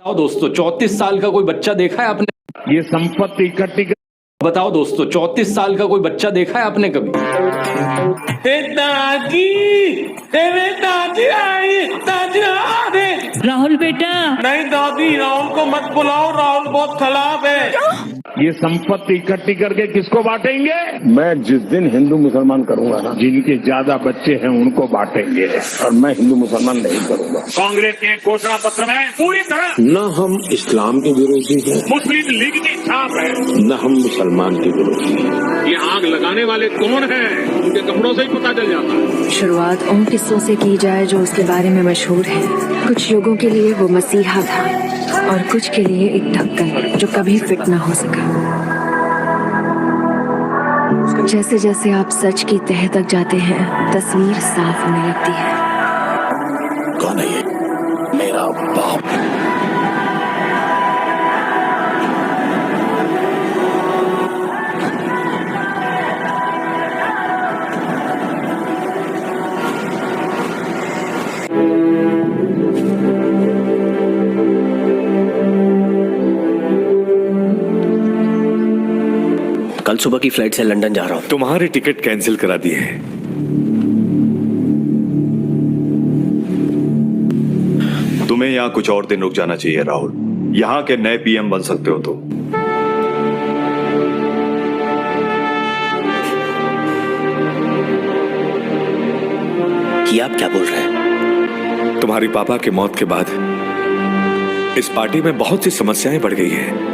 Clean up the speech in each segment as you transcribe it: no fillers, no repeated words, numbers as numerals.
बताओ दोस्तों, 34 साल का कोई बच्चा देखा है आपने? ये संपत्ति इकट्ठी बताओ दोस्तों, 34 साल का कोई बच्चा देखा है आपने कभी? दादी आई, दादी अरे राहुल बेटा, नहीं दादी, राहुल को मत बुलाओ, राहुल बहुत खराब है। ये संपत्ति इकट्ठी करके किसको बांटेंगे? मैं जिस दिन हिंदू मुसलमान करूंगा ना, जिनके ज्यादा बच्चे हैं उनको बांटेंगे, और मैं हिंदू मुसलमान नहीं करूंगा। कांग्रेस के घोषणा पत्र में पूरी तरह न हम इस्लाम के विरोधी हैं, मुस्लिम लीग की छाप है, न हम मुसलमान के विरोधी हैं। ये आग लगाने वाले कौन हैं, उनके कपड़ों से ही पता चल जाता है। शुरुआत उन किस्सों से की जाए जो उसके बारे में मशहूर है। कुछ लोगों के लिए वो मसीहा था और कुछ के लिए एक ढक्कन जो कभी फिट न हो सका। जैसे जैसे आप सच की तह तक जाते हैं, तस्वीर साफ होने लगती है। कौन है ये? मेरा बाप। कल सुबह की फ्लाइट से लंदन जा रहा हूँ। तुम्हारी टिकट कैंसिल करा दी है। तुम्हें यहाँ कुछ और दिन रुक जाना चाहिए राहुल। यहाँ के नए पीएम बन सकते हो तो। ये आप क्या बोल रहे हैं? तुम्हारी पापा के मौत के बाद इस पार्टी में बहुत सी समस्याएं बढ़ गई हैं।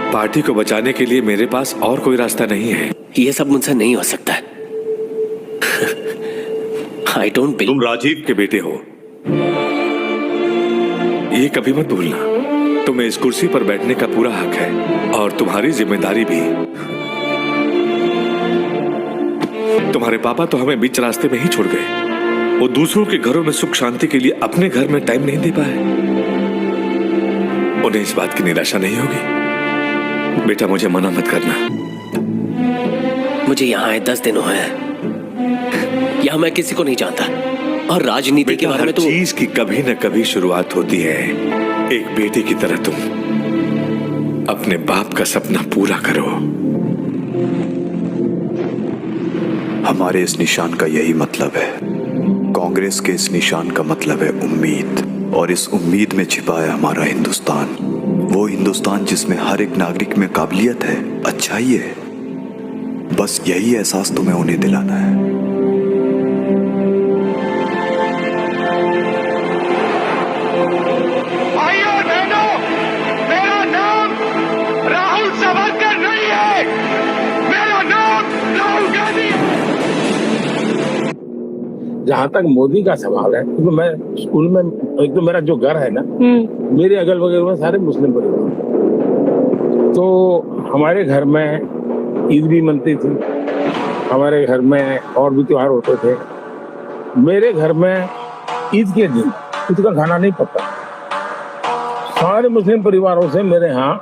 पार्टी को बचाने के लिए मेरे पास और कोई रास्ता नहीं है। ये सब मुझसे नहीं हो सकता है। I don't believe। तुम राजीव के बेटे हो, ये कभी मत भूलना। तुम्हें इस कुर्सी पर बैठने का पूरा हक है और तुम्हारी जिम्मेदारी भी। तुम्हारे पापा तो हमें बीच रास्ते में ही छोड़ गए। वो दूसरों के घरों में सुख शांति के लिए अपने घर में टाइम नहीं दे पाए। उन्हें इस बात की निराशा नहीं होगी। बेटा मुझे मना मत करना। मुझे यहाँ आए 10 दिन हुए हैं। यहाँ मैं किसी को नहीं जानता और राजनीति के बारे में तो चीज की कभी न कभी शुरुआत होती है। एक बेटे की तरह तुम अपने बाप का सपना पूरा करो। हमारे इस निशान का यही मतलब है। कांग्रेस के इस निशान का मतलब है उम्मीद, और इस उम्मीद में छिपा है हमारा हिंदुस्तान। वो हिंदुस्तान जिसमें हर एक नागरिक में काबिलियत है, अच्छाई है। बस यही एहसास तुम्हें उन्हें दिलाना है। भाइयों और बहनों, मेरा नाम राहुल सावरकर नहीं है, मेरा नाम राहुल गांधी। जहाँ तक मोदी का सवाल है, तो मैं स्कूल में, एक तो मेरा जो घर है ना, मेरे अगल बगल में सारे मुस्लिम परिवार। तो हमारे घर में ईद भी मनती थी, हमारे घर में और भी त्योहार होते थे। मेरे घर में ईद के दिन ईद का खाना नहीं पकता। सारे मुस्लिम परिवारों से मेरे यहाँ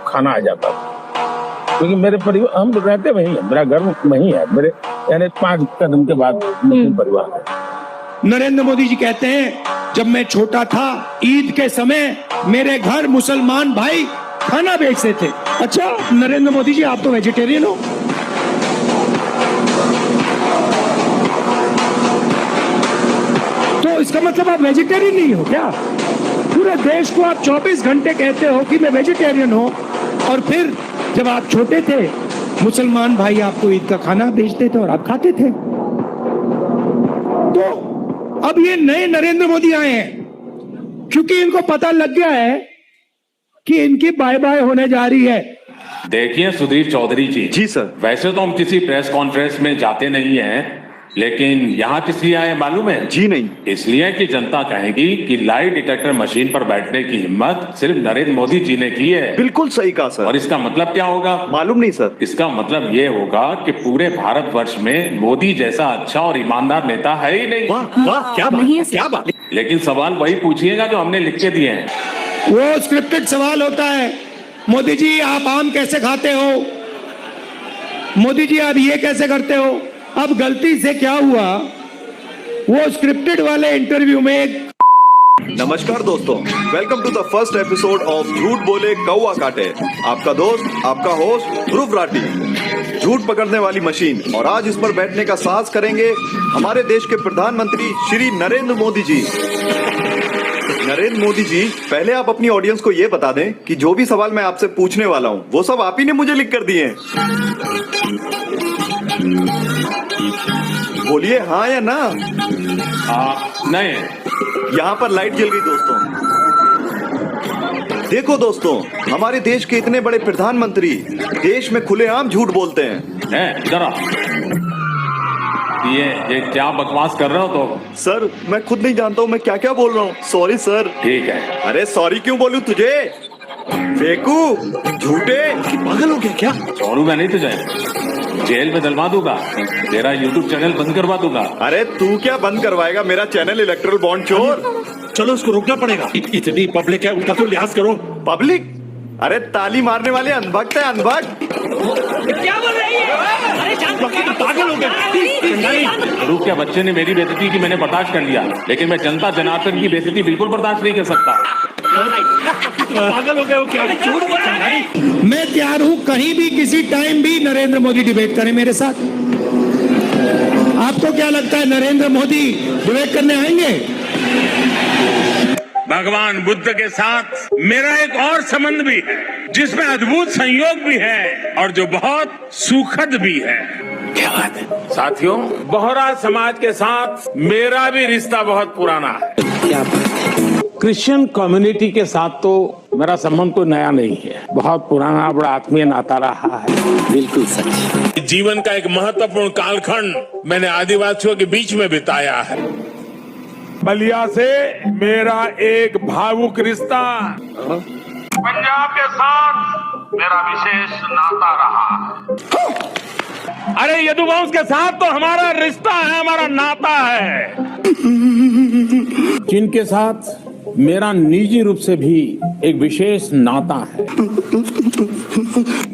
खाना आ जाता था, क्योंकि मेरे परिवार, हम रहते वहीं है, मेरा घर वहीं है, मेरे यानी 5 कदम के बाद मुस्लिम परिवार है। नरेंद्र मोदी जी कहते हैं, जब मैं छोटा था ईद के समय मेरे घर मुसलमान भाई खाना बेचते थे। अच्छा नरेंद्र मोदी जी, आप तो वेजिटेरियन हो। तो इसका मतलब आप वेजिटेरियन नहीं हो क्या? पूरे देश को आप 24 घंटे कहते हो कि मैं वेजिटेरियन हूं, और फिर जब आप छोटे थे मुसलमान भाई आपको ईद का खाना बेचते थे और आप खाते थे। तो अब ये नए नरेंद्र मोदी आए हैं, क्योंकि इनको पता लग गया है कि इनकी बाय बाय होने जा रही है। देखिए सुधीर चौधरी जी। जी सर। वैसे तो हम किसी प्रेस कॉन्फ्रेंस में जाते नहीं हैं, लेकिन यहाँ किस लिए आए मालूम है? जी नहीं। इसलिए कि जनता कहेगी कि लाई डिटेक्टर मशीन पर बैठने की हिम्मत सिर्फ नरेंद्र मोदी जी ने की है। बिल्कुल सही कहा सर। और इसका मतलब क्या होगा? मालूम नहीं सर। इसका मतलब ये होगा कि पूरे भारतवर्ष में मोदी जैसा अच्छा और ईमानदार नेता है ही नहीं। वाह वाह, क्या बात है, क्या बात। लेकिन सवाल वही पूछिएगा जो हमने लिख के दिए हैं। वो स्क्रिप्टेड सवाल होता है, मोदी जी आप आम कैसे खाते हो, मोदी जी आप ये कैसे करते हो। अब गलती से क्या हुआ, वो स्क्रिप्टेड वाले इंटरव्यू में एक नमस्कार दोस्तों, welcome to the first episode of झूठ बोले कौवा काटे। आपका दोस्त, आपका होस्ट ध्रुव राठी, झूठ पकड़ने वाली मशीन। और आज इस पर बैठने का साहस करेंगे हमारे देश के प्रधानमंत्री श्री नरेंद्र मोदी जी। नरेंद्र मोदी जी, पहले आप अपनी ऑडियंस को ये बता दें कि जो भी सवाल मैं आपसे पूछने वाला हूँ वो सब आप ही ने मुझे लिख कर दिए हैं। बोलिए हाँ या ना। नहीं। यहाँ पर लाइट जल गई दोस्तों। देखो दोस्तों, हमारे देश के इतने बड़े प्रधानमंत्री देश में खुलेआम झूठ बोलते हैं। इधर आ। ये क्या बकवास कर रहे हो तो? सर, मैं खुद नहीं जानता हूँ मैं क्या क्या बोल रहा हूँ। Sorry sir. ठीक है। अरे सॉरी क्यों बोलूं तुझे? फेकू, झूठे, पागल हो गया क्या? छोड़ूंगा नहीं तुझे, जेल में डलवा दूंगा, तेरा यूट्यूब चैनल बंद करवा दूंगा। अरे तू क्या बंद करवाएगा मेरा चैनल इलेक्ट्रल बॉन्ड चोर। चलो उसको रोकना पड़ेगा। इतनी पब्लिक है, उनका तो लिहाज करो। पब्लिक? अरे ताली मारने वाले अनभक्त है, अनभक्त। क्या बोल रही है? पागल हो गया। रूप के बच्चे ने मेरी बेइज्जती की मैंने बर्दाश्त कर लिया, लेकिन मैं जनता जनार्दन की बेइज्जती बिल्कुल बर्दाश्त नहीं कर सकता। पागल हो गए हो क्या? मैं तैयार हूं कहीं भी किसी टाइम भी नरेंद्र मोदी डिबेट करें मेरे साथ। आपको क्या लगता है नरेंद्र मोदी डिबेट करने आएंगे? भगवान बुद्ध के साथ मेरा एक और संबंध भी है, जिसमें अद्भुत संयोग भी है और जो बहुत सुखद भी है। क्या बात है साथियों, बोहरा समाज के साथ मेरा भी रिश्ता बहुत पुराना है। क्या बात है? क्रिश्चियन कम्युनिटी के साथ तो मेरा संबंध कोई नया नहीं है, बहुत पुराना बड़ा आत्मीय नाता रहा है। बिल्कुल सच। जीवन का एक महत्वपूर्ण कालखंड मैंने आदिवासियों के बीच में बिताया है। बलिया से मेरा एक भावुक रिश्ता, पंजाब के साथ मेरा विशेष नाता रहा। अरे यदुवंश के साथ तो हमारा रिश्ता है, हमारा नाता है। जिनके साथ मेरा निजी रूप से भी एक विशेष नाता है।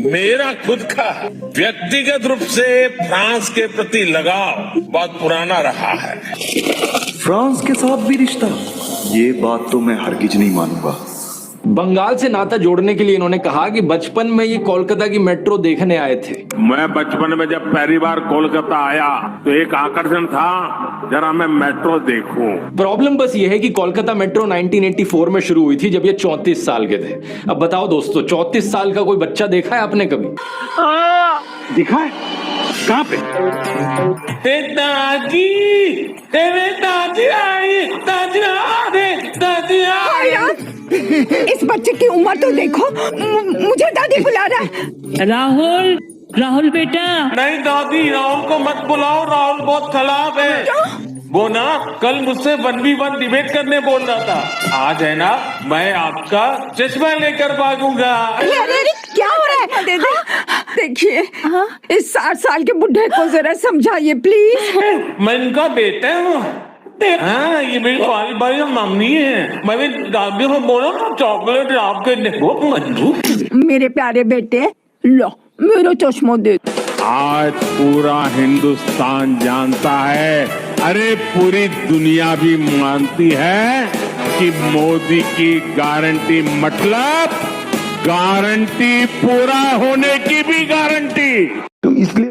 मेरा खुद का व्यक्तिगत रूप से फ्रांस के प्रति लगाव बहुत पुराना रहा है। फ्रांस के साथ भी रिश्ता? ये बात तो मैं हरगिज नहीं मानूंगा। बंगाल से नाता जोड़ने के लिए इन्होंने कहा कि बचपन में ये कोलकाता की मेट्रो देखने आए थे। मैं बचपन में जब पहली बार कोलकाता आया तो एक आकर्षण था, जरा मैं मेट्रो देखूं। प्रॉब्लम बस ये है कि कोलकाता मेट्रो 1984 में शुरू हुई थी, जब ये 34 साल के थे। अब बताओ दोस्तों, 34 साल का कोई बच्चा देखा है आपने कभी? दिखा है? कहाँ पे? दादी, दादी आई, दादी आई। इस बच्चे की उम्र तो देखो, मुझे दादी बुला रहा है। राहुल, राहुल बेटा। नहीं दादी, राहुल को मत बुलाओ, राहुल बहुत खराब है। वो ना कल मुझसे 1v1 डिबेट करने बोल रहा था। आज है ना, मैं आपका चश्मा लेकर भागूंगा। अरे क्या हो रहा है? देखिए, इस 60 साल के बुढ़े को जरा समझाइए प्लीज। मैं इनका बेटा हूँ। हाँ, ये मेरी वाली भाई मम्मी है। मैं भी दादी को बोला ना चॉकलेट आपके देखो। मेरे प्यारे बेटे, लो मेरा चश्मा दे। आज पूरा हिंदुस्तान जानता है, अरे पूरी दुनिया भी मानती है कि मोदी की गारंटी मतलब गारंटी पूरा होने की भी गारंटी। तो इसलिए